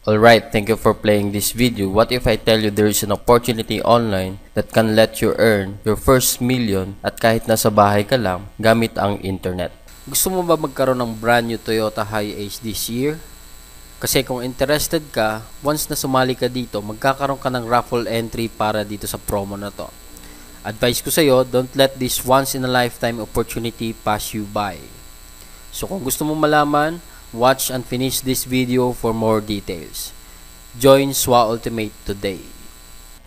Alright, thank you for playing this video. What if I tell you there is an opportunity online that can let you earn your first million at kahit nasa bahay ka lang gamit ang internet? Gusto mo ba magkaroon ng brand new Toyota Hiace this year? Kasi kung interested ka, once na sumali ka dito, magkakaroon ka ng raffle entry para dito sa promo na to. Advice ko sa'yo, don't let this once in a lifetime opportunity pass you by. So kung gusto mo malaman, watch and finish this video for more details. Join SWA Ultimate today.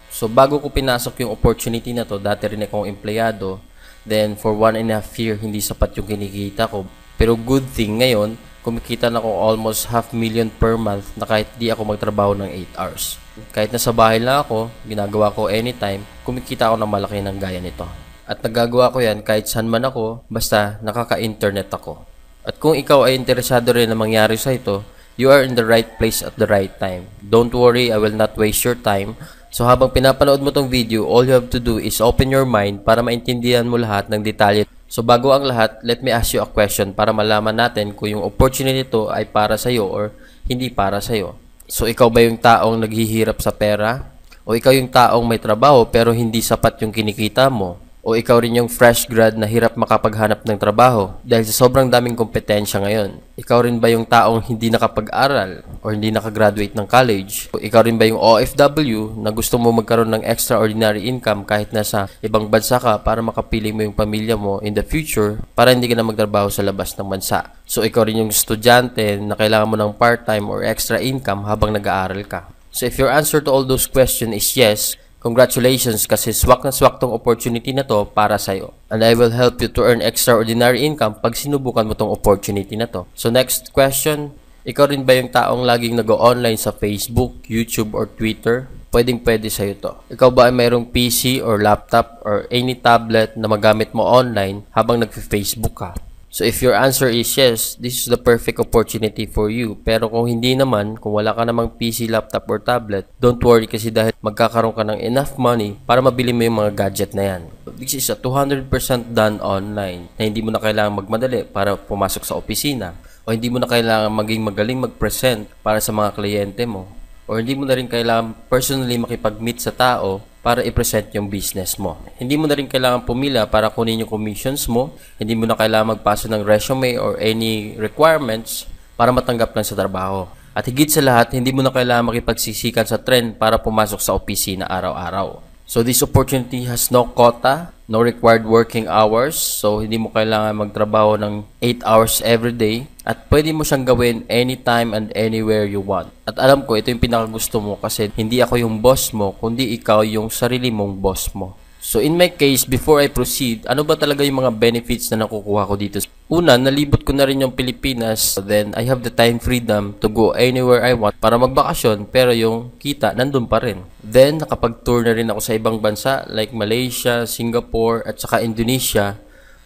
So bago ko pinasok yung opportunity na to, dati rin akong empleyado. Then for 1.5 year, hindi sapat yung kinikita ko. Pero good thing ngayon, kumikita na ako almost 500,000 per month na kahit di ako magtrabaho ng 8 hours. Kahit nasa bahay lang ako, ginagawa ko anytime, kumikita ako ng malaki ng gaya nito. At nagagawa ko yan kahit saan man ako, basta nakaka-internet ako. At kung ikaw ay interesado rin na mangyari sa ito, you are in the right place at the right time. Don't worry, I will not waste your time. So habang pinapanood mo tong video, all you have to do is open your mind para maintindihan mo lahat ng detalye. So bago ang lahat, let me ask you a question para malaman natin kung yung opportunity nito ay para sa'yo or hindi para sa'yo. So ikaw ba yung taong naghihirap sa pera? O ikaw yung taong may trabaho pero hindi sapat yung kinikita mo? O ikaw rin yung fresh grad na hirap makapaghanap ng trabaho dahil sa sobrang daming kompetensya ngayon? Ikaw rin ba yung taong hindi nakapag-aral o hindi nakagraduate ng college? O ikaw rin ba yung OFW na gusto mo magkaroon ng extraordinary income kahit nasa ibang bansa ka para makapili mo yung pamilya mo in the future para hindi ka na magtrabaho sa labas ng bansa? So ikaw rin yung estudyante na kailangan mo ng part-time or extra income habang nag-aaral ka? So if your answer to all those questions is yes, congratulations kasi swak na swak tong opportunity na to para sa'yo. And I will help you to earn extraordinary income pag sinubukan mo tong opportunity na to. So next question, ikaw rin ba yung taong laging nag-online sa Facebook, YouTube, or Twitter? Pwedeng-pwede sa'yo to. Ikaw ba ay mayroong PC or laptop or any tablet na magamit mo online habang nag-Facebook ka? So if your answer is yes, this is the perfect opportunity for you. Pero kung hindi naman, kung wala ka namang PC, laptop, or tablet, don't worry kasi dahil magkakaroon ka ng enough money para mabili mo yung mga gadget na yan. This is a 200% done online na hindi mo na kailangan magmadali para pumasok sa opisina o hindi mo na kailangan maging magaling mag-present para sa mga kliyente mo o hindi mo na rin kailangan personally makipag-meet sa tao para i-present yung business mo. Hindi mo na rin kailangan pumila para kunin yung commissions mo. Hindi mo na kailangan magpasa ng resume or any requirements para matanggap lang sa trabaho. At higit sa lahat, hindi mo na kailangan makipagsisikan sa trend para pumasok sa opisina araw-araw. So this opportunity has no quota, no required working hours. So hindi mo kailangan magtrabaho ng 8 hours every day. At pwede mo siyang gawin anytime and anywhere you want. At alam ko, ito yung pinakagusto mo kasi hindi ako yung boss mo, kundi ikaw yung sarili mong boss mo. So in my case, before I proceed, ano ba talaga yung mga benefits na nakukuha ko dito? Una, nalibot ko na rin yung Pilipinas. Then I have the time freedom to go anywhere I want para magbakasyon pero yung kita nandun pa rin. Then nakapag-tour na rin ako sa ibang bansa like Malaysia, Singapore at saka Indonesia.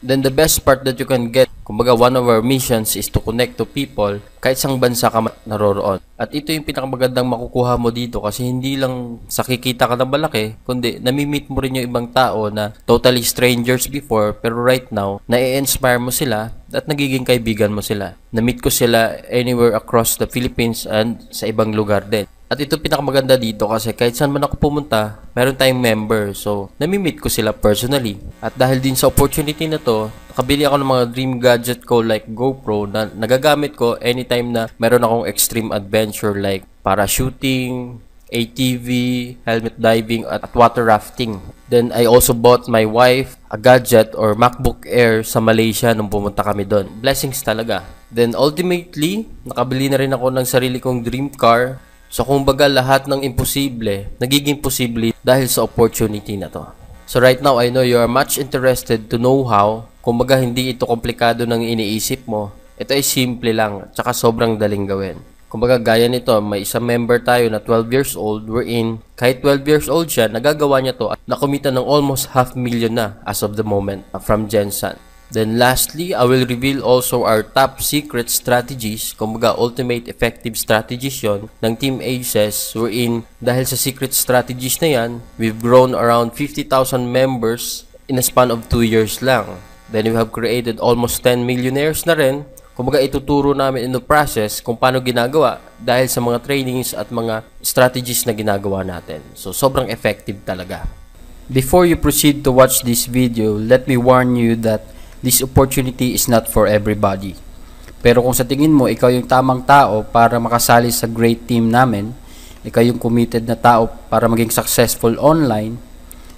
Then the best part that you can get, kumbaga one of our missions is to connect to people kahit sang bansa ka naroroon. At ito yung pinakamagandang makukuha mo dito kasi hindi lang sa kikita ka ng malaki, kundi nami-meet mo rin yung ibang tao na totally strangers before pero right now, na-inspire mo sila at nagiging kaibigan mo sila. Na-meet ko sila anywhere across the Philippines and sa ibang lugar din. At ito pinakamaganda dito kasi kahit saan man ako pumunta, meron tayong member. So, nami-meet ko sila personally. At dahil din sa opportunity na to, nakabili ako ng mga dream gadget ko like GoPro na nagagamit ko anytime na meron akong extreme adventure like parachuting, ATV, helmet diving, at water rafting. Then, I also bought my wife a gadget or MacBook Air sa Malaysia nung pumunta kami doon. Blessings talaga. Then, ultimately, nakabili na rin ako ng sarili kong dream car. So, kumbaga lahat ng imposible, nagiging posible dahil sa opportunity na to. So, right now, I know you are much interested to know how. Kumbaga, hindi ito komplikado ng iniisip mo. Ito ay simple lang, tsaka sobrang daling gawin. Kumbaga, gaya nito, may isang member tayo na 12 years old, wherein kahit 12 years old siya, nagagawa niya to at nakumita ng almost 500,000 na as of the moment from Jensen. Then lastly, I will reveal also our top secret strategies, kumbaga ultimate effective strategies yon ng Team Aces, wherein dahil sa secret strategies na yan, we've grown around 50,000 members in a span of 2 years lang. Then we have created almost 10 millionaires na rin Kumbaga ituturo namin in the process kung paano ginagawa dahil sa mga trainings at mga strategies na ginagawa natin. So sobrang effective talaga. Before you proceed to watch this video, let me warn you that this opportunity is not for everybody. Pero kung sa tingin mo ikaw yung tamang tao para makasali sa great team namin, ikaw yung committed na tao para maging successful online,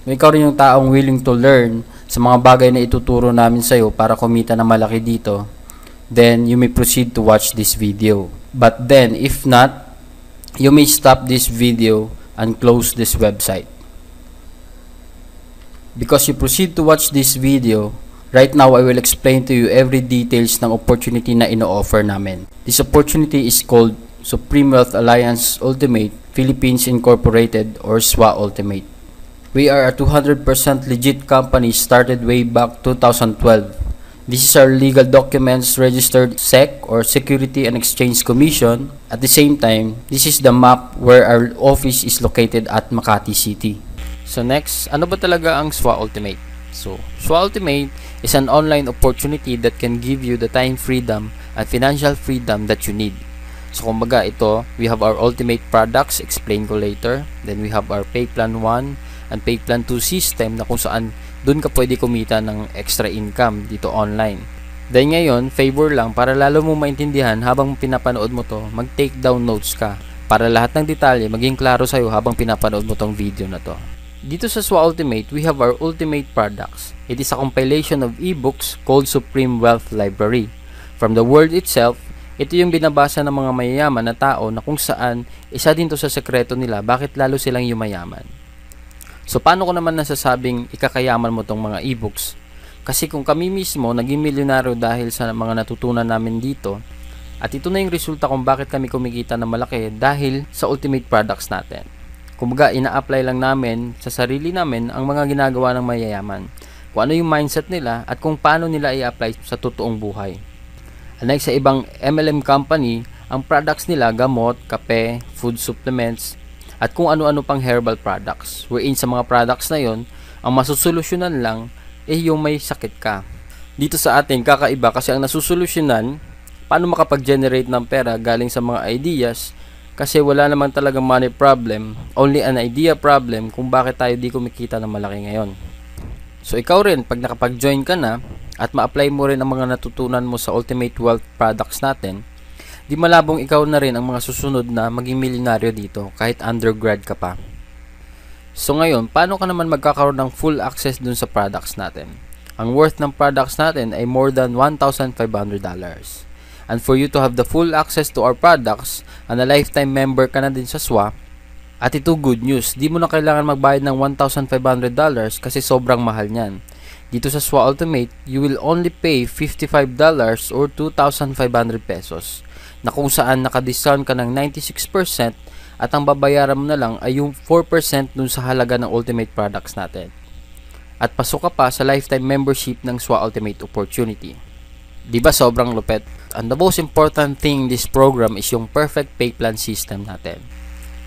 ikaw rin yung taong willing to learn sa mga bagay na ituturo namin sa'yo para kumita na malaki dito, then you may proceed to watch this video. But then, if not, you may stop this video and close this website. Because you proceed to watch this video, right now I will explain to you every details ng opportunity na ino-offer namin. This opportunity is called Supreme Wealth Alliance Ultimate Philippines Incorporated or SWA Ultimate. We are a 200% legit company started way back 2012. This is our legal documents registered SEC or Security and Exchange Commission. At the same time, this is the map where our office is located at Makati City. So next, ano ba talaga ang SWA Ultimate? So, SWA Ultimate is an online opportunity that can give you the time freedom and financial freedom that you need. So kumbaga ito, we have our ultimate products, explain ko later. Then we have our Pay Plan 1 and Pay Plan 2 system na kung saan doon ka pwede kumita ng extra income dito online. Dahil ngayon, favor lang para lalo mo maintindihan habang pinapanood mo to, mag-take down notes ka para lahat ng detalye maging klaro sa'yo habang pinapanood mo tong video na to. Dito sa SWA Ultimate, we have our ultimate products. It is a compilation of ebooks called Supreme Wealth Library. From the word itself, ito yung binabasa ng mga mayayaman na tao na kung saan isa din to sa sekreto nila bakit lalo silang yumayaman. So paano ko naman nasasabing ikakayaman mo tong mga ebooks? Kasi kung kami mismo naging milyonaryo dahil sa mga natutunan namin dito, at ito na yung resulta kung bakit kami kumikita na malaki dahil sa ultimate products natin. Kumbaga ina-apply lang namin sa sarili namin ang mga ginagawa ng mayayaman, kung ano yung mindset nila at kung paano nila i-apply sa totoong buhay. Unlike sa ibang MLM company, ang products nila gamot, kape, food supplements, at kung ano-ano pang herbal products. Wherein sa mga products na yon, ang masusolusyonan lang yung may sakit ka. Dito sa atin, kakaiba kasi ang nasusolusyonan, paano makapag-generate ng pera galing sa mga ideas, kasi wala naman talagang money problem, only an idea problem kung bakit tayo di kumikita ng malaki ngayon. So ikaw rin, pag nakapag-join ka na, at ma-apply mo rin ang mga natutunan mo sa Ultimate Wealth Products natin, di malabong ikaw na rin ang mga susunod na maging milyonaryo dito kahit undergrad ka pa. So ngayon, paano ka naman magkakaroon ng full access dun sa products natin? Ang worth ng products natin ay more than $1,500. And for you to have the full access to our products, and a lifetime member ka na din sa SWA, at ito good news, di mo na kailangan magbayad ng $1,500 kasi sobrang mahal niyan. Dito sa SWA Ultimate, you will only pay $55 or 2,500 pesos. Na kung saan naka-discount ka ng 96% at ang babayaran mo na lang ay yung 4% dun sa halaga ng ultimate products natin. At pasok ka pa sa lifetime membership ng SWA Ultimate Opportunity. Diba sobrang lupet? And the most important thing in this program is yung perfect pay plan system natin.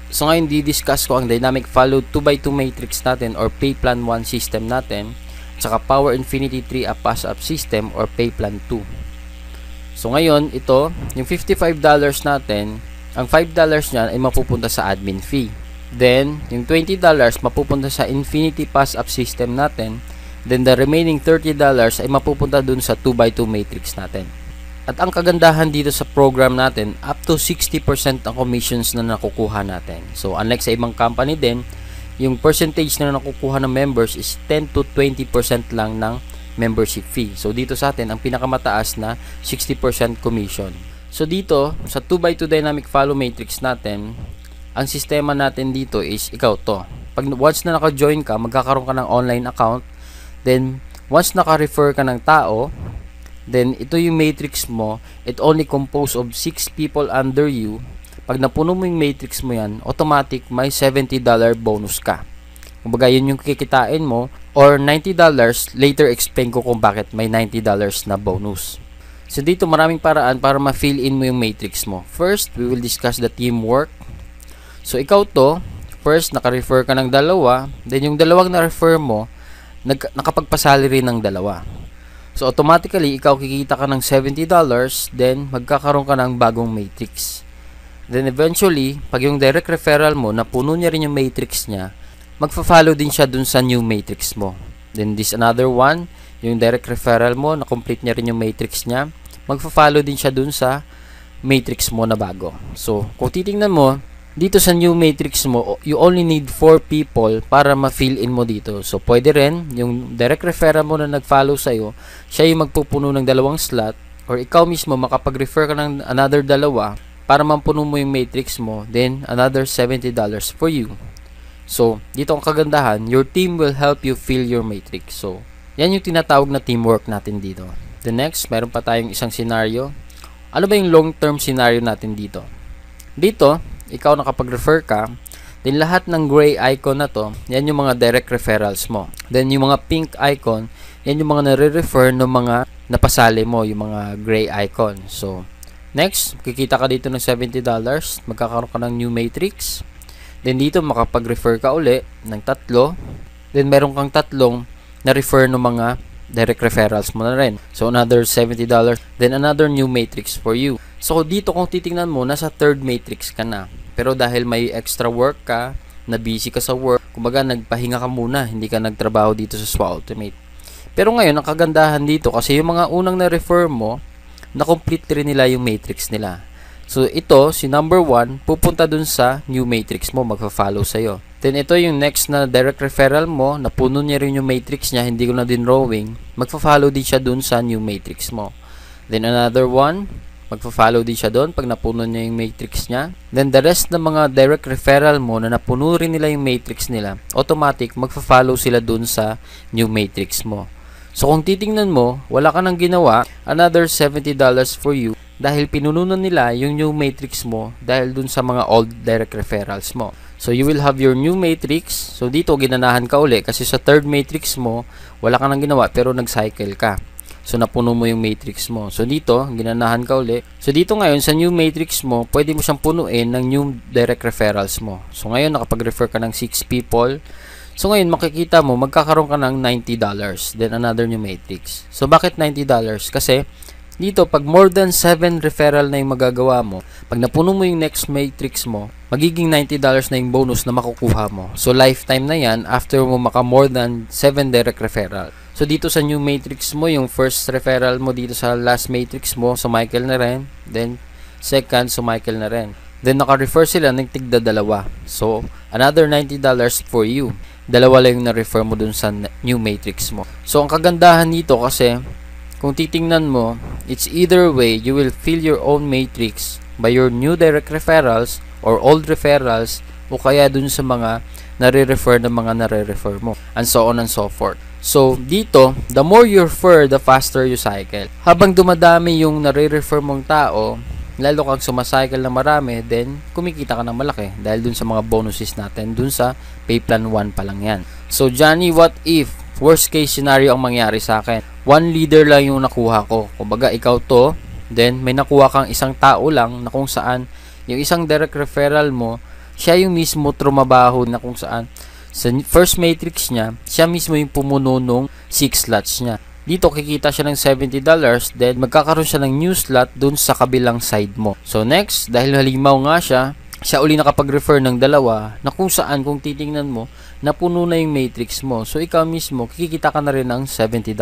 So ngayon di-discuss ko ang dynamic follow 2x2 matrix natin or Pay Plan 1 system natin, saka Power Infinity 3 a pass-up system or Pay Plan 2. So ngayon, ito, yung $55 natin, ang $5 niyan ay mapupunta sa admin fee. Then, yung $20 mapupunta sa Infinity Pass-Up System natin. Then, the remaining $30 ay mapupunta dun sa 2x2 matrix natin. At ang kagandahan dito sa program natin, up to 60% ang commissions na nakukuha natin. So, unlike sa ibang company din, yung percentage na nakukuha ng members is 10 to 20% lang ng membership fee. So dito sa atin ang pinakamataas na 60% commission. So dito sa 2x2 dynamic follow matrix natin, ang sistema natin dito is ikaw to. Pag once na naka-join ka, magkakaroon ka ng online account. Then once naka-refer ka ng tao, then ito yung matrix mo, it only composed of 6 people under you. Pag napuno mo yung matrix mo yan, automatic may $70 bonus ka. Kumbaga yun yung kikitain mo, or $90, later explain ko kung bakit may $90 na bonus. So dito maraming paraan para ma-fill in mo yung matrix mo. First, we will discuss the teamwork. So ikaw to, first naka-refer ka ng dalawa, then yung dalawang na-refer mo, nakapagpasali rin ng dalawa. So automatically, ikaw kikita ka ng $70, then magkakaroon ka ng bagong matrix. Then eventually, pag yung direct referral mo, napuno niya rin yung matrix niya, magfa-follow din siya dun sa new matrix mo. Then this another one, yung direct referral mo, na-complete niya rin yung matrix niya, magfa-follow din siya dun sa matrix mo na bago. So, kung titingnan mo, dito sa new matrix mo, you only need 4 people para ma-fill in mo dito. So, pwede rin, yung direct referral mo na nag-follow sa'yo, siya yung magpupuno ng 2 slot, or ikaw mismo makapag-refer ka ng another 2 para mampuno mo yung matrix mo, then another $70 for you. So, dito ang kagandahan, your team will help you fill your matrix. So, yan yung tinatawag na teamwork natin dito. The next, meron pa tayong isang scenario. Ano ba yung long-term scenario natin dito? Dito, ikaw nakapag-refer ka, then lahat ng gray icon na to, yan yung mga direct referrals mo. Then yung mga pink icon, yan yung mga nare-refer ng mga napasali mo, yung mga gray icon. So, next, kikita ka dito ng $70, magkakaroon ka ng new matrix. Then dito, makapag-refer ka uli ng 3. Then meron kang 3 na-refer ng mga direct referrals mo na rin. So, another $70. Then, another new matrix for you. So, dito kung titingnan mo, nasa 3rd matrix ka na. Pero dahil may extra work ka, na busy ka sa work, kumbaga nagpahinga ka muna, hindi ka nagtrabaho dito sa SWA Ultimate. Pero ngayon, ang kagandahan dito, kasi yung mga unang na-refer mo, na-complete rin nila yung matrix nila. So, ito, si number 1, pupunta dun sa new matrix mo, magpa-follow sa'yo. Then, ito yung next na direct referral mo, napuno niya rin yung matrix niya, hindi ko na din drawing, magpa-follow din siya dun sa new matrix mo. Then, another one, magpa-follow din siya dun pag napuno niya yung matrix niya. Then, the rest ng mga direct referral mo na napuno rin nila yung matrix nila, automatic, magpa-follow sila dun sa new matrix mo. So, kung titingnan mo, wala ka nang ginawa, another $70 for you, dahil pinununan nila yung new matrix mo dahil dun sa mga old direct referrals mo. So, you will have your new matrix. So, dito, ginanahan ka uli kasi sa 3rd matrix mo, wala ka nang ginawa pero nag-cycle ka. So, napuno mo yung matrix mo. So, dito, ginanahan ka uli. So, dito ngayon, sa new matrix mo, pwede mo siyang punuin ng new direct referrals mo. So, ngayon, nakapag-refer ka ng 6 people. So, ngayon, makikita mo, magkakaroon ka ng $90. Then, another new matrix. So, bakit $90? Kasi, dito, pag more than 7 referral na yung magagawa mo, pag napuno mo yung next matrix mo, magiging $90 na yung bonus na makukuha mo. So, lifetime na yan after mo maka more than 7 direct referral. So, dito sa new matrix mo, yung first referral mo dito sa last matrix mo, sumicle na rin. Then, second, sumicle na rin. Then, naka-refer sila ng tigda 2. So, another $90 for you. 2 lang yung na-refer mo dun sa new matrix mo. So, ang kagandahan dito kasi, kung titingnan mo, it's either way, you will fill your own matrix by your new direct referrals or old referrals o kaya dun sa mga nare-refer ng mga nare-refer mo and so on and so forth. So, dito, the more you refer, the faster you cycle. Habang dumadami yung nare-refer mong tao, lalo kang sumacycle na marami, then kumikita ka ng malaki dahil dun sa mga bonuses natin, dun sa pay plan 1 pa lang yan. So, Johnny, what if worst case scenario ang mangyari sa akin? 1 leader lang yung nakuha ko. Kumbaga, ikaw to, then may nakuha kang isang tao lang na kung saan yung isang direct referral mo, siya yung mismo trumabaho na kung saan sa first matrix niya, siya mismo yung pumuno nung 6 slots niya. Dito, kikita siya ng $70, then magkakaroon siya ng new slot dun sa kabilang side mo. So, next, dahil halimaw nga siya uli nakapag-refer ng 2 na kung saan, kung titingnan mo, napuno na yung matrix mo. So, ikaw mismo, kikita ka na rin ng $70.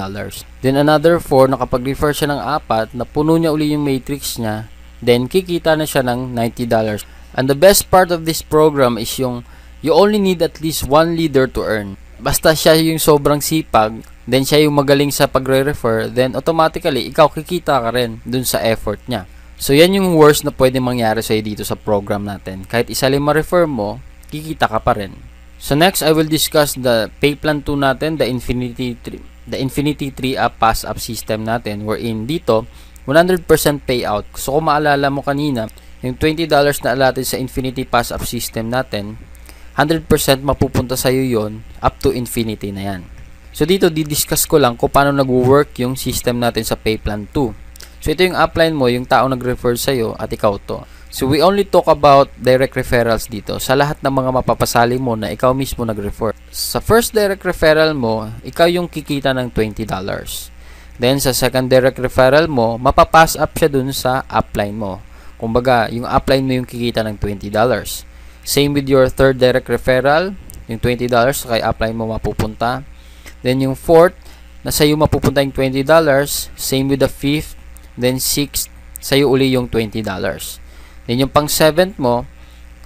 Then, another 4, nakapag-refer siya ng 4, napuno niya uli yung matrix niya, then, kikita na siya ng $90. And the best part of this program is yung, you only need at least 1 leader to earn. Basta siya yung sobrang sipag, then siya yung magaling sa pagre-refer, then automatically, ikaw kikita ka rin dun sa effort niya. So, yan yung worst na pwede mangyari sa'yo dito sa program natin. Kahit isa lang ma-refer mo, kikita ka pa rin. So, next, I will discuss the pay plan 2 natin, the Infinity 3 Up Pass Up system natin, wherein dito, 100% payout. So, kung maalala mo kanina, yung $20 na allotted sa Infinity Pass Up system natin, 100% mapupunta sa'yo yon up to infinity na yan. So, dito, didiscuss ko lang kung paano nag-work yung system natin sa pay plan 2. So, ito yung upline mo, yung tao nag-refer sa'yo at ikaw to. So, we only talk about direct referrals dito sa lahat ng mga mapapasali mo na ikaw mismo nag-refer. Sa first direct referral mo, ikaw yung kikita ng $20. Then, sa second direct referral mo, mapapass up siya dun sa upline mo. Kumbaga, yung upline mo yung kikita ng $20. Same with your third direct referral, yung $20 kay upline mo mapupunta. Then, yung fourth, na sa'yo mapupunta yung $20. Same with the fifth. Then, sixth, sa'yo uli yung $20. Then, yung pang seventh mo,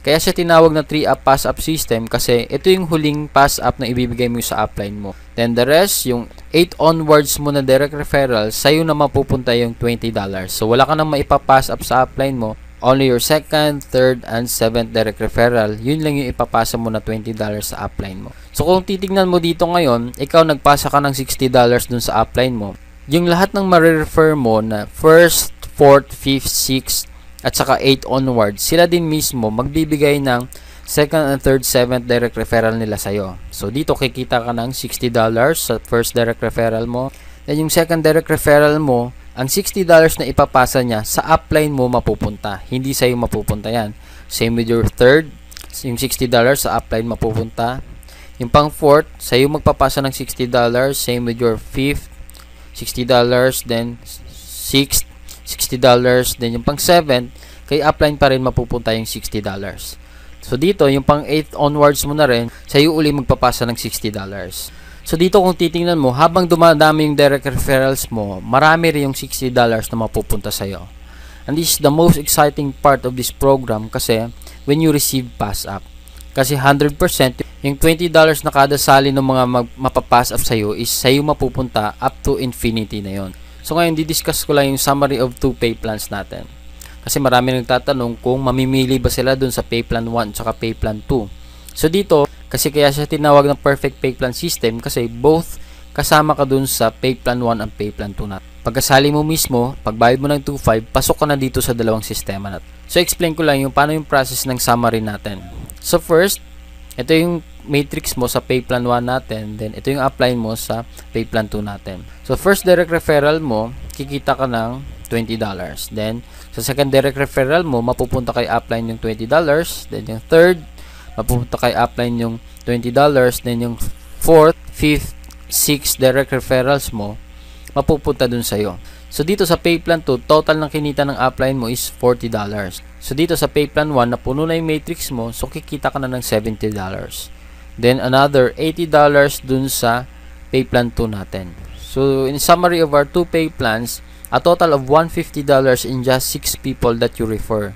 kaya siya tinawag na 3-up pass-up system kasi ito yung huling pass-up na ibibigay mo sa upline mo. Then the rest, yung 8 onwards mo na direct referral, sa'yo na mapupunta yung $20. So wala ka nang maipapass up sa upline mo. Only your second, third, and seventh direct referral, yun lang yung ipapasa mo na $20 sa upline mo. So kung titignan mo dito ngayon, ikaw nagpasa ka ng $60 dun sa upline mo. Yung lahat ng marirefer mo na first, fourth, fifth, sixth, at saka 8 onwards, sila din mismo magbibigay ng second and third, seventh direct referral nila sa'yo. So, dito kikita ka ng $60 sa first direct referral mo. Then, yung second direct referral mo, ang $60 na ipapasa niya sa upline mo mapupunta. Hindi sa'yo mapupunta yan. Same with your third, yung $60 sa upline mapupunta. Yung pang fourth, sa'yo magpapasa ng $60. Same with your fifth, $60. Then, sixth, $60. Then yung pang 7, kay upline pa rin mapupunta yung $60. So dito, yung pang 8 onwards mo na rin, sa'yo uli magpapasa ng $60. So dito kung titingnan mo, habang dumadami yung direct referrals mo, marami rin yung $60 na mapupunta sa'yo. And this is the most exciting part of this program kasi when you receive pass up. Kasi 100%, yung $20 na kada sali ng mga mapapass up sa'yo is sa'yo mapupunta up to infinity na yon. So ngayon, didiscuss ko lang yung summary of 2 pay plans natin. Kasi marami nagtatanong kung mamimili ba sila dun sa pay plan 1 at pay plan 2. So dito, kasi kaya siya tinawag ng perfect pay plan system kasi both kasama ka dun sa pay plan 1 and pay plan 2 natin. Pagkasali mo mismo, pagbayad mo ng 2.5, pasok ka na dito sa dalawang sistema natin. So explain ko lang yung paano yung process ng summary natin. So first, ito yung matrix mo sa pay plan 1 natin, then ito yung upline mo sa pay plan 2 natin. So first direct referral mo, kikita ka ng $20. Then sa second direct referral mo, mapupunta kay upline yung $20. Then yung third, mapupunta kay upline yung $20. Then yung fourth, fifth, sixth direct referrals mo, mapupunta dun sa'yo. So dito sa pay plan 2, total ng kinita ng upline mo is $40. So dito sa pay plan 1, napuno na yung matrix mo, so kikita ka na ng $70. Then another $80 dun sa pay plan 2 natin. So in summary of our 2 pay plans, a total of $150 in just 6 people that you refer.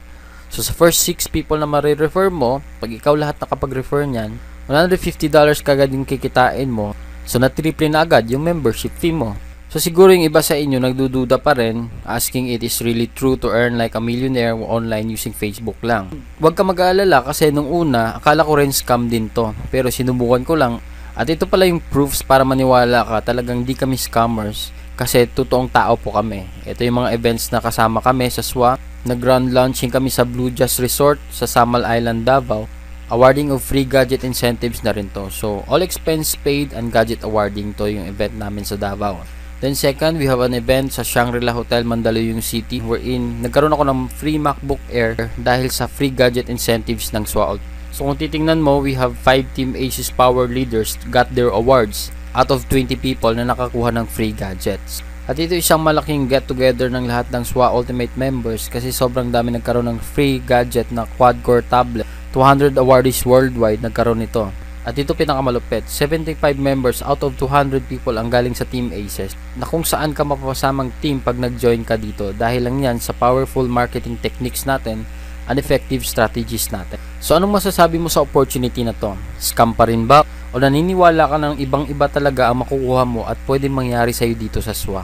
So sa first 6 people na marirefer mo, pag ikaw lahat nakapag-refer niyan, $150 kagad yung kikitain mo. So na-triple na agad yung membership fee mo. So siguro yung iba sa inyo nagdududa pa rin, asking it is really true to earn like a millionaire online using Facebook lang. Huwag ka mag-aalala kasi nung una, akala ko rin scam din to. Pero sinubukan ko lang. At ito pala yung proofs para maniwala ka, talagang di kami scammers. Kasi totoong tao po kami. Ito yung mga events na kasama kami sa SWA. Nag-grand launching kami sa Blue Jazz Resort sa Samal Island, Davao. Awarding of free gadget incentives na rin to. So all expense paid and gadget awarding to yung event namin sa Davao. Then second, we have an event sa Shangri-La Hotel, Mandaluyong City wherein nagkaroon ako ng free MacBook Air dahil sa free gadget incentives ng SWA. So kung titingnan mo, we have 5 Team Asus Power Leaders got their awards out of 20 people na nakakuha ng free gadgets. At ito isang malaking get-together ng lahat ng SWA Ultimate members kasi sobrang dami nagkaroon ng free gadget na quad-core tablet. 200 awardees worldwide nagkaroon nito. At ito pinakamalupit, 75 members out of 200 people ang galing sa Team Aces na kung saan ka mapapasamang team pag nag-join ka dito dahil lang yan sa powerful marketing techniques natin and effective strategies natin. So anong masasabi mo sa opportunity na to? Scam pa rin ba? O naniniwala ka ng ibang-iba talaga ang makukuha mo at pwedeng mangyari sa'yo dito sa SWA?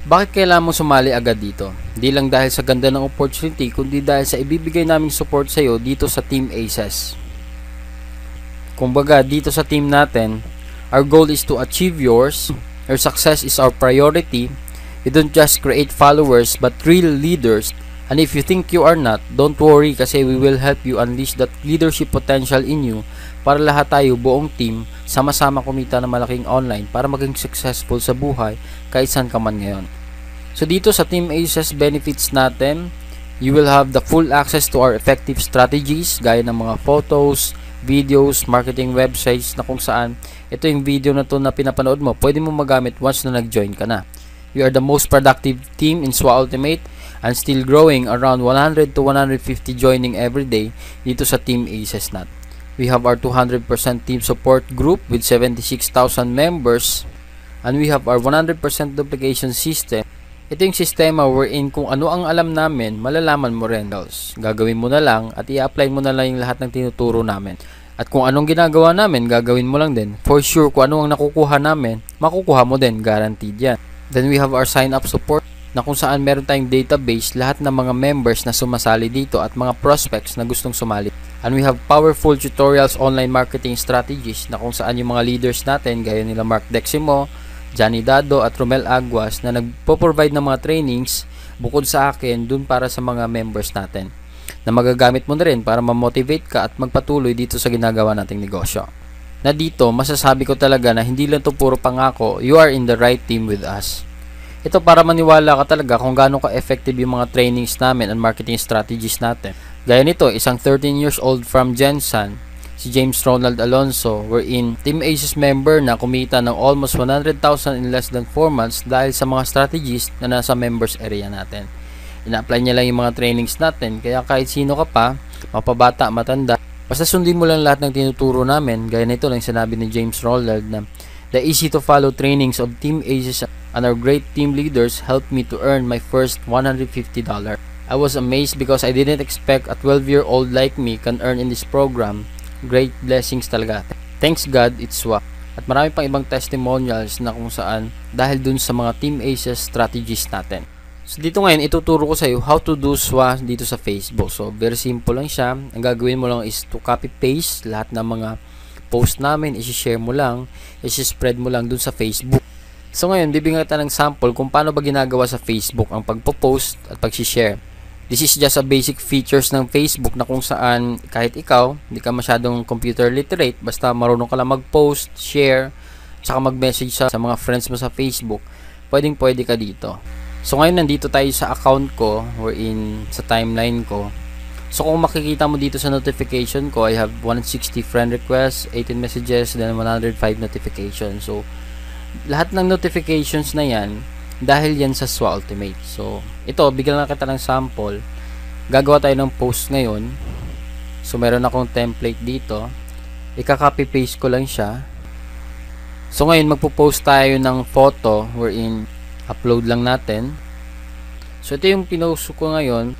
Bakit kailangan mo sumali agad dito? Di lang dahil sa ganda ng opportunity kundi dahil sa ibibigay naming support sa'yo dito sa Team Aces. Kumbaga, dito sa team natin, our goal is to achieve yours. Your success is our priority. We don't just create followers, but real leaders. And if you think you are not, don't worry kasi we will help you unleash that leadership potential in you para lahat tayo, buong team, sama-sama kumita na malaking online para maging successful sa buhay kahit saan ka man ngayon. So dito sa Team Aces benefits natin, you will have the full access to our effective strategies gaya ng mga photos, videos, marketing websites na kung saan ito yung video na to na pinapanood mo, pwede mo magamit once na nag-join ka na. We are the most productive team in SWA Ultimate and still growing, around 100 to 150 joining every day dito sa Team Aces natin. We have our 200% team support group with 76,000 members, and we have our 100% duplication system. Ito yung sistema wherein kung ano ang alam namin, malalaman mo rin. Gagawin mo na lang at i-apply mo na lang yung lahat ng tinuturo namin. At kung anong ginagawa namin, gagawin mo lang din. For sure, kung ano ang nakukuha namin, makukuha mo din. Guaranteed yan. Then we have our sign-up support na kung saan meron tayong database, lahat ng mga members na sumasali dito at mga prospects na gustong sumali. And we have powerful tutorials, online marketing strategies na kung saan yung mga leaders natin, gaya nila Mark Deximo, Johnny Dado at Romel Aguas na nagpo-provide ng mga trainings bukod sa akin dun para sa mga members natin, na magagamit mo na rin para ma-motivate ka at magpatuloy dito sa ginagawa nating negosyo. Na dito, masasabi ko talaga na hindi lang to puro pangako, you are in the right team with us. Ito para maniwala ka talaga kung gaano ka-effective yung mga trainings namin and marketing strategies natin. Gaya nito, isang 13 years old from Jensen, si James Ronald Alonso, wherein Team Aces member na kumita ng almost 100,000 in less than 4 months dahil sa mga strategies na nasa members area natin. Ina-apply niya lang yung mga trainings natin, kaya kahit sino ka pa, mapabata, matanda, basta sundin mo lang lahat ng tinuturo namin. Gaya nito lang sinabi ni James Ronald na the easy to follow trainings of Team Aces and our great team leaders helped me to earn my first $150. I was amazed because I didn't expect a 12-year-old like me can earn in this program. Great blessings talaga. Thanks God, it's SWA. At marami pang ibang testimonials na kung saan dahil dun sa mga Team Aces strategies natin. So dito ngayon, ituturo ko sa iyo how to do SWA dito sa Facebook. So very simple lang siya. Ang gagawin mo lang is to copy-paste lahat ng mga post namin, isi-share mo lang, isi-spread mo lang dun sa Facebook. So ngayon, bibigyan kita ng sample kung paano ba ginagawa sa Facebook ang pagpo-post at pag-share. This is just a basic features ng Facebook na kung saan kahit ikaw, hindi ka masyadong computer literate, basta marunong ka lang mag-post, share, tsaka mag-message sa mga friends mo sa Facebook, pwedeng-pwede ka dito. So ngayon, nandito tayo sa account ko, wherein sa timeline ko. So kung makikita mo dito sa notification ko, I have 160 friend requests, 18 messages, then 105 notifications. So lahat ng notifications na yan, dahil yan sa SWA Ultimate. So ito, bigyan lang kita ng sample. Gagawa tayo ng post ngayon. So meron akong template dito. Ika-copy paste ko lang siya. So ngayon, magpo-post tayo ng photo wherein upload lang natin. So ito yung pinost ko ngayon.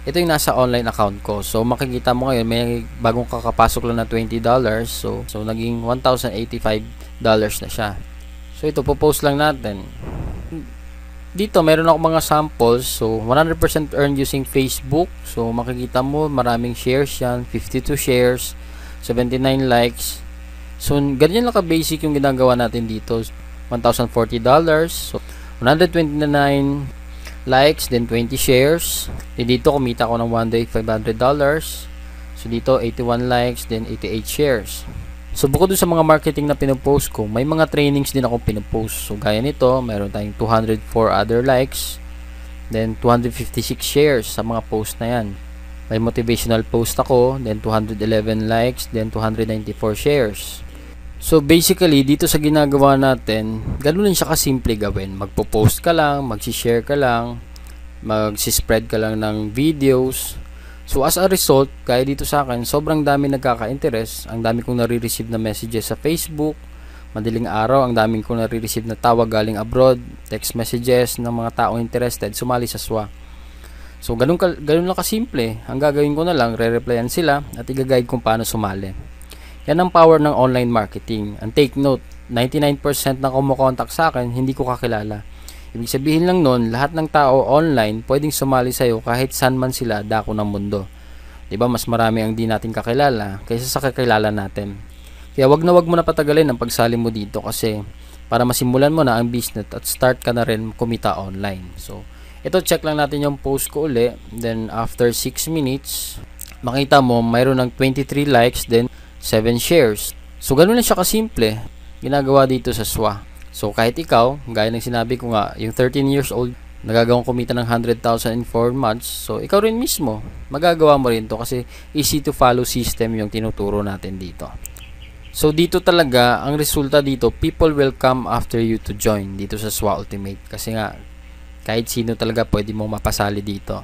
Ito yung nasa online account ko. So makikita mo ngayon, may bagong kakapasok lang na $20. So naging $1,085 na siya. So ito, po-post lang natin. Dito, meron ako mga samples. So 100% earned using Facebook. So makikita mo, maraming shares yan. 52 shares, 79 likes. So ganyan lang ka-basic yung ginagawa natin dito. $1,040. So 129 likes, then 20 shares. Then dito kumita ko ng one day $500. So dito 81 likes, then 88 shares. So bukod dun sa mga marketing na pinopost ko, may mga trainings din ako pinopost. So gaya nito, meron tayong 204 other likes, then 256 shares sa mga post na yan. May motivational post ako, then 211 likes, then 294 shares. So basically, dito sa ginagawa natin, ganun lang siya kasimple gawin. Magpo-post ka lang, magsi-share ka lang, magsi-spread ka lang ng videos. So as a result, kaya dito sa akin, sobrang dami nagkaka-interest. Ang dami kong nare-receive na messages sa Facebook. Madaling araw, ang daming kong nare-receive na tawag galing abroad, text messages ng mga taong interested, sumali sa SWA. So ganun lang kasimple. Ang gagawin ko na lang, re-replyan sila at i-guide kung paano sumali. Yan ang power ng online marketing. And take note, 99% na kumukontak sa akin, hindi ko kakilala. Ibig sabihin lang nun, lahat ng tao online pwedeng sumali sa'yo kahit saan man sila dako ng mundo. Diba, mas marami ang di natin kakilala kaysa sa kakilala natin. Kaya wag mo na patagalin ang pagsali mo dito kasi para masimulan mo na ang business at start ka na rin kumita online. So, ito check lang natin yung post ko uli. Then, after 6 minutes, makita mo mayroon ng 23 likes, then 7 shares. So, ganun lang siya kasimple. Ginagawa dito sa SWA. So, kahit ikaw, gaya ng sinabi ko nga, yung 13 years old, nagagawang kumita ng 100,000 in 4 months. So, ikaw rin mismo, magagawa mo rin to kasi easy to follow system yung tinuturo natin dito. So dito talaga, ang resulta dito, people will come after you to join dito sa SWA Ultimate. Kasi nga, kahit sino talaga pwede mong mapasali dito.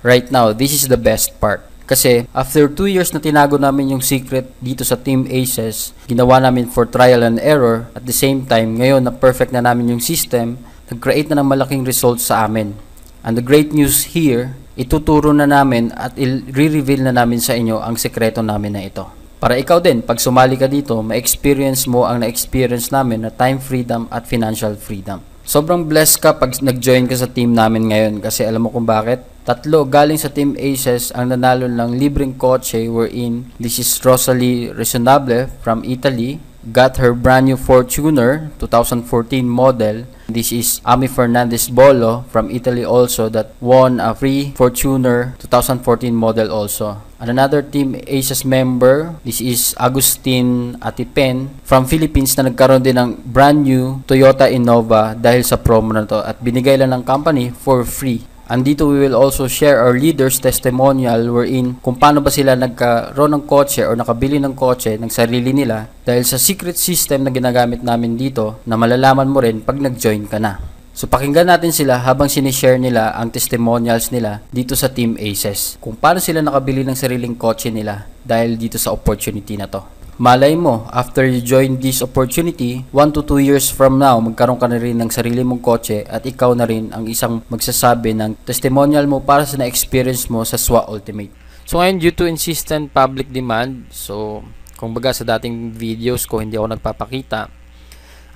Right now, this is the best part. Kasi after 2 years na tinago namin yung secret dito sa Team Aces, ginawa namin for trial and error. At the same time, ngayon na perfect na namin yung system, nag-create na ng malaking results sa amin. And the great news here, ituturo na namin at i-reveal na namin sa inyo ang sekreto namin na ito. Para ikaw din, pag sumali ka dito, ma-experience mo ang na-experience namin na time freedom at financial freedom. Sobrang blessed ka pag nag-join ka sa team namin ngayon kasi alam mo kung bakit? 3 galing sa Team Aces ang nanalo ng libreng kotse wherein this is Rosalie Resonable from Italy. Got her brand new Fortuner 2014 model. This is Ami Fernandez Bolo from Italy also that won a free Fortuner 2014 model also. And another Team Aces member, this is Agustin Atipen from Philippines na nagkaroon din ng brand new Toyota Innova dahil sa promo na to at binigay lang ng company for free. And dito we will also share our leaders testimonial wherein kung paano ba sila nagkaroon ng kotse or nakabili ng kotse ng sarili nila dahil sa secret system na ginagamit namin dito na malalaman mo rin pag nag-join ka na. So pakinggan natin sila habang sinishare nila ang testimonials nila dito sa Team Aces kung paano sila nakabili ng sariling kotse nila dahil dito sa opportunity na to. Malay mo, after you join this opportunity, 1 to 2 years from now, magkaroon ka na rin ng sarili mong kotse at ikaw na rin ang isang magsasabi ng testimonial mo para sa na-experience mo sa SWA Ultimate. So ngayon, due to insistent public demand, so kung baga sa dating videos ko hindi ako nagpapakita,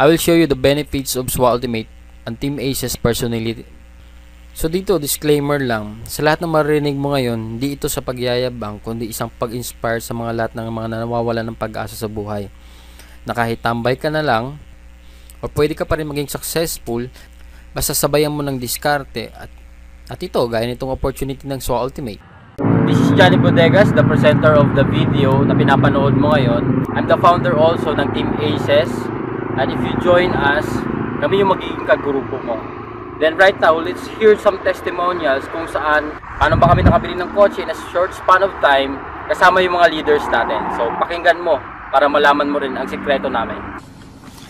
I will show you the benefits of SWA Ultimate and Team Aces personally. So dito, disclaimer lang, sa lahat ng marinig mo ngayon, hindi ito sa pagyayabang, kundi isang pag-inspire sa mga lahat ng mga nawawala ng pag-asa sa buhay. Na kahit tambay ka na lang, o pwede ka pa rin maging successful, basta sabayan mo ng diskarte, at ito, gaya nitong opportunity ng SWA Ultimate. This is Johnny Bodegas, the presenter of the video na pinapanood mo ngayon. I'm the founder also ng Team Aces, and if you join us, kami yung magiging kagrupo mo. Then right now, let's hear some testimonials kung saan, paano ba kami nakabili ng kotse in a short span of time kasama yung mga leaders natin. So pakinggan mo para malaman mo rin ang sikreto namin.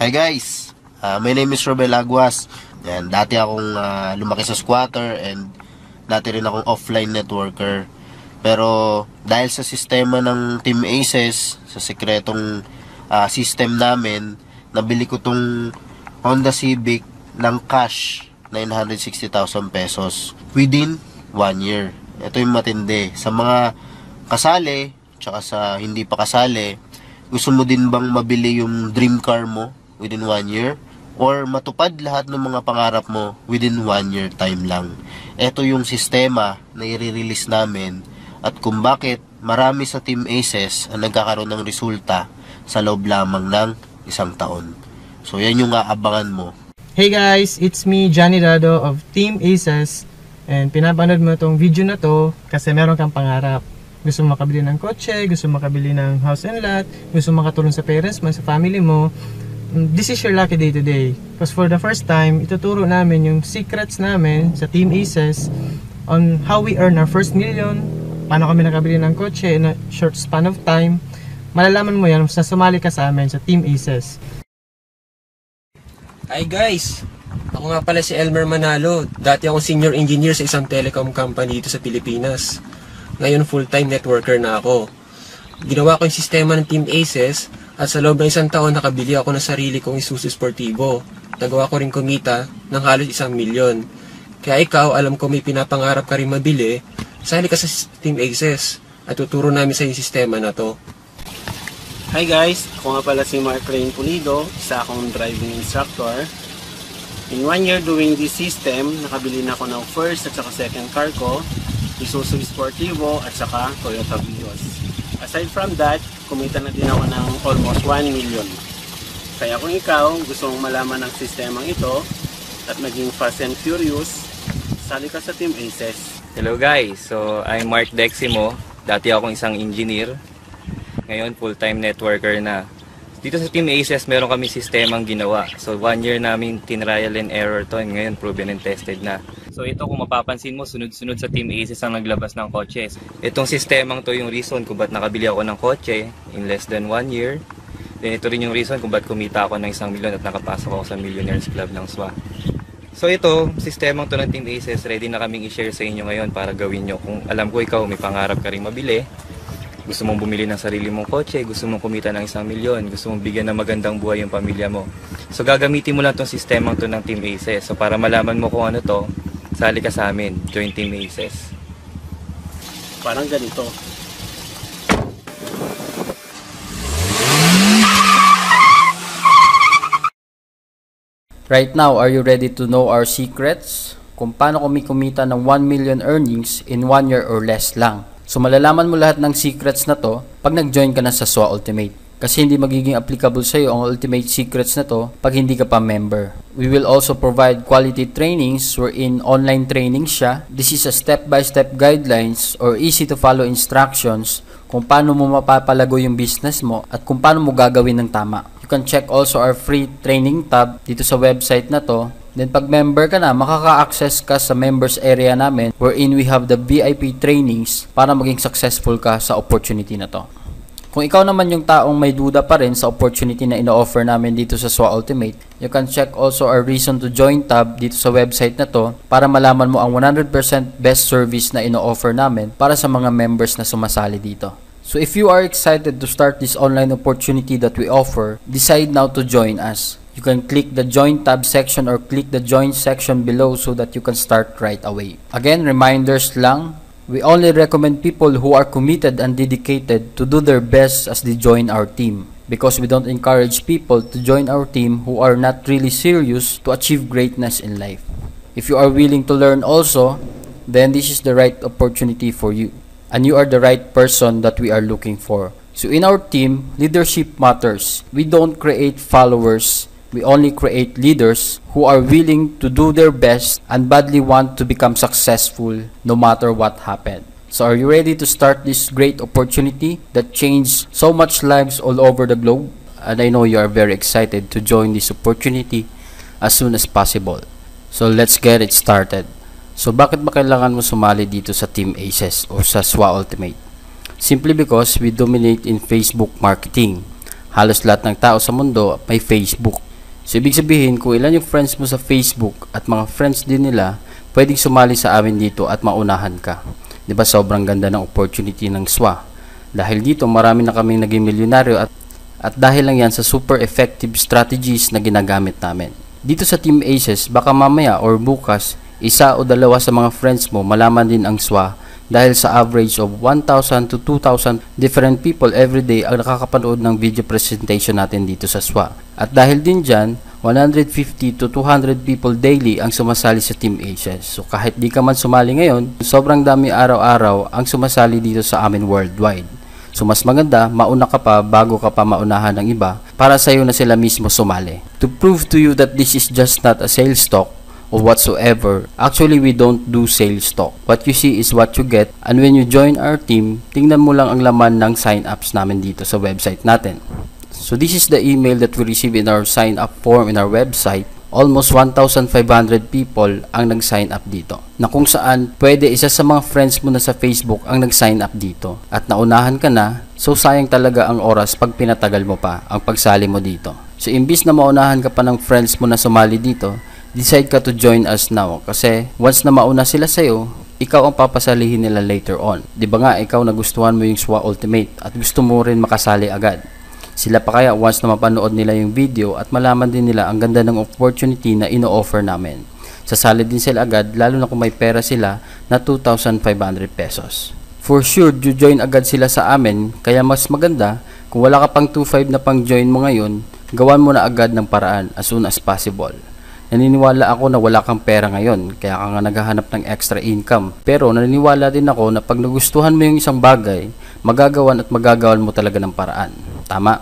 Hi guys, my name is Robel Aguas. Yan, dati akong lumaki sa squatter and dati rin akong offline networker. Pero dahil sa sistema ng Team Aces, sa sikretong system namin, nabili ko tong Honda Civic ng cash 960,000 pesos within 1 year. Ito yung matindi. Sa mga kasali, tsaka sa hindi pa kasali, gusto mo din bang mabili yung dream car mo within 1 year? Or matupad lahat ng mga pangarap mo within 1 year time lang? Ito yung sistema na i-release namin at kung bakit marami sa Team Aces ang nagkakaroon ng resulta sa loob lamang ng 1 taon. So yan yung aabangan mo. Hey guys, it's me, Johnny Dado of Team Aces, and pinapanood mo itong video na to kasi meron kang pangarap. Gusto mo makabili ng kotse, gusto mo makabili ng house and lot, gusto mo makatulong sa parents mo, sa family mo. This is your lucky day today. Because for the first time, ituturo namin yung secrets namin sa Team Aces on how we earn our first million, paano kami nakabili ng kotse in a short span of time. Malalaman mo yan sa sumali ka sa amin sa Team Aces. Hi guys! Ako nga pala si Elmer Manalo. Dati akong senior engineer sa isang telecom company dito sa Pilipinas. Ngayon full-time networker na ako. Ginawa ko yung sistema ng Team Aces at sa loob ng 1 taon nakabili ako ng sarili kong Isuzu Sportivo. Nagawa ko rin kumita ng halos 1 milyon. Kaya ikaw, alam ko may pinapangarap ka rin mabili, sali ka sa Team Aces at tuturo namin sa yung sistema na to. Hi guys, ako nga pala si Mark Rain Pulido, isa akong driving instructor. In 1 year doing this system, nakabili na ako ng first at saka second car ko, Isuzu Sportivo at saka Toyota Vios. Aside from that, kumita na din ako ng almost 1 million. Kaya kung ikaw gusto mong malaman ng sistemang ito at maging fast and furious, sali ka sa Team Aces. Hello guys, so I'm Mark Deximo. Dati akong isang engineer. Ngayon full-time networker na. Dito sa Team Aces meron kami sistemang ginawa. So 1 year namin tinrial and error to, and ngayon proven and tested na. So ito kung mapapansin mo, sunod-sunod sa Team Aces ang naglabas ng kotse. Itong sistemang to yung reason kung ba't nakabili ako ng kotse in less than 1 year. Then ito rin yung reason kung ba't kumita ako ng 1 milyon at nakapasok ako sa Millionaires Club ng SWA. So ito, sistemang to ng Team Aces, ready na kaming i-share sa inyo ngayon para gawin nyo. Kung alam ko ikaw may pangarap ka rin mabili, gusto mong bumili ng sarili mong kotse, gusto mong kumita ng 1 milyon, gusto mong bigyan ng magandang buhay yung pamilya mo. So gagamitin mo lang itong sistemang to ng Team Aces. So para malaman mo kung ano to, sali ka sa amin, join Team Aces. Parang ganito. Right now, are you ready to know our secrets? Kung paano kumita ng 1 million earnings in 1 year or less lang. So malalaman mo lahat ng secrets na to pag nag-join ka na sa SWA Ultimate. Kasi hindi magiging applicable sa iyo ang Ultimate Secrets na to pag hindi ka pa member. We will also provide quality trainings wherein online training siya. This is a step-by-step guidelines or easy to follow instructions kung paano mo mapapalago yung business mo at kung paano mo gagawin ng tama. You can check also our free training tab dito sa website na to. Then pag member ka na, makaka-access ka sa members area namin wherein we have the VIP trainings para maging successful ka sa opportunity na to. Kung ikaw naman yung taong may duda pa rin sa opportunity na ino-offer namin dito sa SWA Ultimate, you can check also our reason to join tab dito sa website na to para malaman mo ang 100% best service na ino-offer namin para sa mga members na sumasali dito. So if you are excited to start this online opportunity that we offer, decide now to join us. You can click the join tab section or click the join section below so that you can start right away. Again, reminders lang, we only recommend people who are committed and dedicated to do their best as they join our team, because we don't encourage people to join our team who are not really serious to achieve greatness in life. If you are willing to learn also, then this is the right opportunity for you. And you are the right person that we are looking for. So in our team, leadership matters. We don't create followers. We only create leaders who are willing to do their best and badly want to become successful no matter what happened. So are you ready to start this great opportunity that changed so much lives all over the globe? And I know you are very excited to join this opportunity as soon as possible. So let's get it started. So bakit ba kailangan mo sumali dito sa Team Aces o sa SWA Ultimate? Simply because we dominate in Facebook marketing. Halos lahat ng tao sa mundo may Facebook. So ibig sabihin kung ilan yung friends mo sa Facebook at mga friends din nila, pwedeng sumali sa amin dito at maunahan ka. Diba sobrang ganda ng opportunity ng SWA? Dahil dito marami na kaming naging milyonaryo at dahil lang yan sa super effective strategies na ginagamit namin. Dito sa Team Aces, baka mamaya or bukas, isa o dalawa sa mga friends mo malaman din ang SWA dahil sa average of 1,000 to 2,000 different people every day ang nakakapanood ng video presentation natin dito sa SWA. At dahil din dyan, 150 to 200 people daily ang sumasali sa Team Aces. So kahit di ka man sumali ngayon, sobrang dami araw-araw ang sumasali dito sa amin worldwide. So mas maganda, mauna ka pa bago ka pa maunahan ng iba para sa'yo na sila mismo sumali. To prove to you that this is just not a sales talk, or whatsoever, actually we don't do sales talk. What you see is what you get, and when you join our team, tingnan mo lang ang laman ng sign-ups namin dito sa website natin. So this is the email that we receive in our sign-up form in our website. Almost 1,500 people ang nag-sign up dito, na kung saan pwede isa sa mga friends mo na sa Facebook ang nag-sign up dito at naunahan ka na, so sayang talaga ang oras pag pinatagal mo pa ang pagsali mo dito. So imbis na maunahan ka pa ng friends mo na sumali dito, decide ka to join us now kasi once na mauna sila sa'yo, ikaw ang papasalihin nila later on. Di ba nga ikaw nagustuhan mo yung SWA Ultimate at gusto mo rin makasali agad? Sila pa kaya once na mapanood nila yung video at malaman din nila ang ganda ng opportunity na ino-offer namin. Sasali din sila agad lalo na kung may pera sila na 2,500 pesos. For sure, join agad sila sa amin kaya mas maganda kung wala ka pang 2,500 na pang join mo ngayon, gawan mo na agad ng paraan as soon as possible. Naniniwala ako na wala kang pera ngayon, kaya ka nga naghahanap ng extra income. Pero naniniwala din ako na pag nagustuhan mo yung isang bagay, magagawan mo talaga ng paraan. Tama?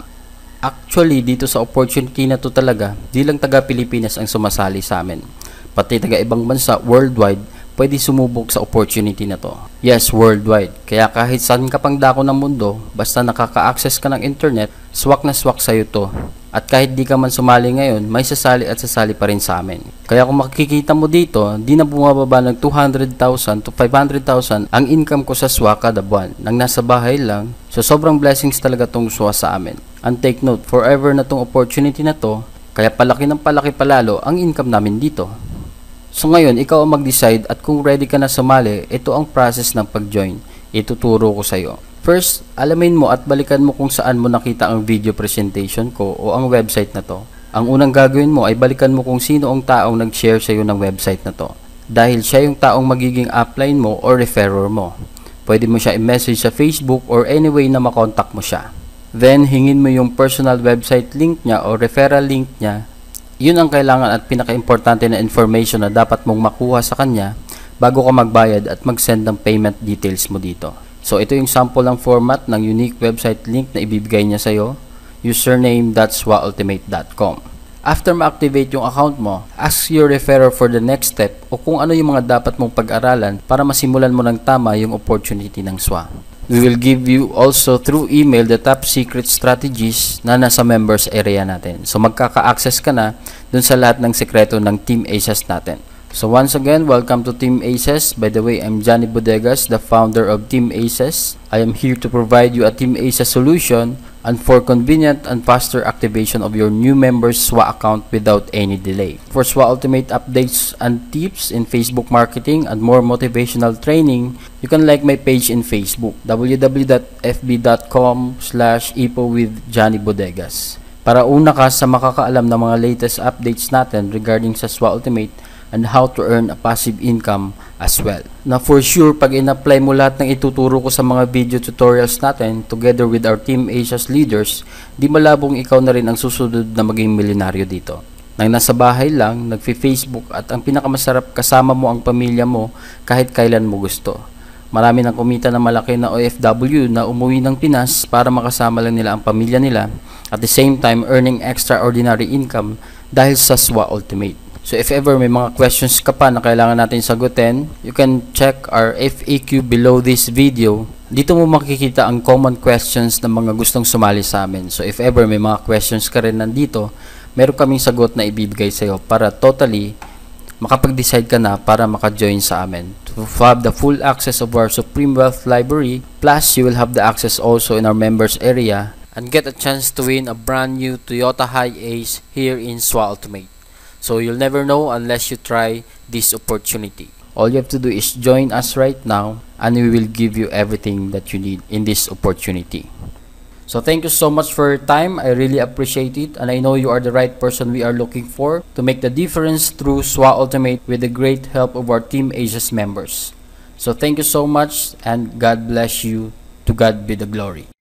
Actually, dito sa opportunity na to talaga, di lang taga Pilipinas ang sumasali sa amin. Pati taga ibang bansa, worldwide, pwede sumubok sa opportunity na to. Yes, worldwide. Kaya kahit saan ka pang dako ng mundo, basta nakaka-access ka ng internet, swak na swak sa'yo to. At kahit di ka man sumali ngayon, may sasali at sasali pa rin sa amin. Kaya kung makikita mo dito, di na bumababa ng 200,000 to 500,000 ang income ko sa SWA kada buwan. Nang nasa bahay lang, so sobrang blessings talaga tong SWA sa amin. And take note, forever na tong opportunity na to, kaya palaki ng palaki palalo ang income namin dito. So ngayon, ikaw ang mag-decide at kung ready ka na sumali, ito ang process ng pag-join. Ituturo ko sa iyo. First, alamin mo at balikan mo kung saan mo nakita ang video presentation ko o ang website na to. Ang unang gagawin mo ay balikan mo kung sino ang taong nag-share sa iyo ng website na to. Dahil siya yung taong magiging upline mo o referrer mo. Pwede mo siya i-message sa Facebook or any way na makontak mo siya. Then, hingin mo yung personal website link niya o referral link niya. Yun ang kailangan at pinaka-importante na information na dapat mong makuha sa kanya bago ka magbayad at mag-send ng payment details mo dito. So, ito yung sample ng format ng unique website link na ibibigay niya sa'yo. Username.swaultimate.com. After ma-activate yung account mo, ask your referrer for the next step o kung ano yung mga dapat mong pag-aralan para masimulan mo ng tama yung opportunity ng SWA. We will give you also through email the top secret strategies na nasa members area natin. So, magkaka-access ka na dun sa lahat ng sekreto ng Team ACES natin. So once again, welcome to Team ACES. By the way, I'm Johnny Bodegas, the founder of Team ACES. I am here to provide you a Team ACES solution and for convenient and faster activation of your new members' SWA account without any delay. For SWA Ultimate updates and tips in Facebook marketing and more motivational training, you can like my page in Facebook, www.fb.com/ipowithjohnnybodegas. Para una ka sa makakaalam ng mga latest updates natin regarding sa SWA Ultimate and how to earn a passive income as well. Na for sure, pag in-apply mo lahat ng ituturo ko sa mga video tutorials natin together with our Team ACES leaders, di malabong ikaw na rin ang susunod na maging milyonaryo dito. Nang nasa bahay lang, nagfi-Facebook at ang pinakamasarap kasama mo ang pamilya mo kahit kailan mo gusto. Marami nang kumita na malaki na OFW na umuwi ng Pinas para makasama lang nila ang pamilya nila at the same time earning extraordinary income dahil sa SWA Ultimate. So if ever may mga questions ka pa na kailangan natin sagutin, you can check our FAQ below this video. Dito mo makikita ang common questions ng mga gustong sumali sa amin. So if ever may mga questions ka rin nandito, meron kaming sagot na ibibigay sa iyo para totally makapag-decide ka na para maka-join sa amin. To have the full access of our Supreme Wealth Library, plus you will have the access also in our members area and get a chance to win a brand new Toyota Hiace here in SWA Ultimate. So you'll never know unless you try this opportunity. All you have to do is join us right now and we will give you everything that you need in this opportunity. So thank you so much for your time. I really appreciate it and I know you are the right person we are looking for to make the difference through SWA Ultimate with the great help of our Team ACES members. So thank you so much and God bless you. To God be the glory.